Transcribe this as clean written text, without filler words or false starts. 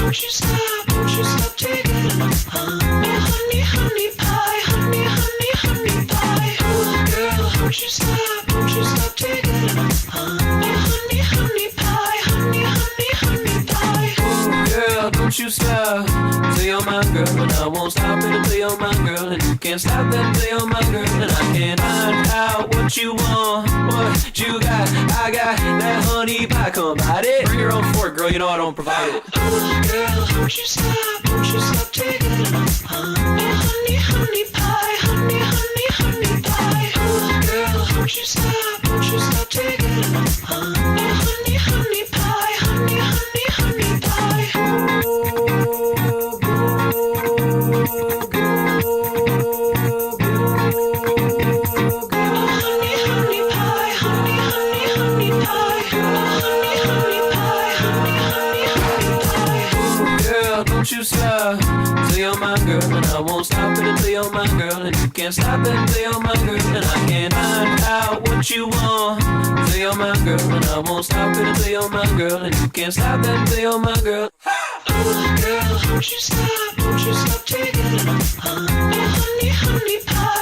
Won't you stop? Won't you stop taking it? Oh, honey, honey pie, honey, honey, honey pie. Oh, girl, won't you stop? Won't you stop taking it? Oh, honey, honey pie, honey, honey, honey pie. Oh, girl, don't you stop till you're my girl, and I won't stop it until you're my girl, and you can't stop that until you're my girl, and I can't find out what you want, what you got. I got that honey pie, come bite it. Bring your own fork, girl, you know I don't provide it. Oh, girl, won't you stop? Won't you stop taking it? Oh, honey, honey pie, honey, honey, honey pie. Oh, girl, won't you stop? Won't you stop taking it? Oh, honey, honey pie, honey, honey, honey pie. Don't you stop till you're my girl, and I won't stop it until you're my girl, and you can't stop that until you're my girl, and I can't find out what you want till you're my girl, and I won't stop it until you're my girl, and you can't stop that until you're my girl. Oh, girl, won't you stop? Won't you stop taking it? Oh, honey, honey pie.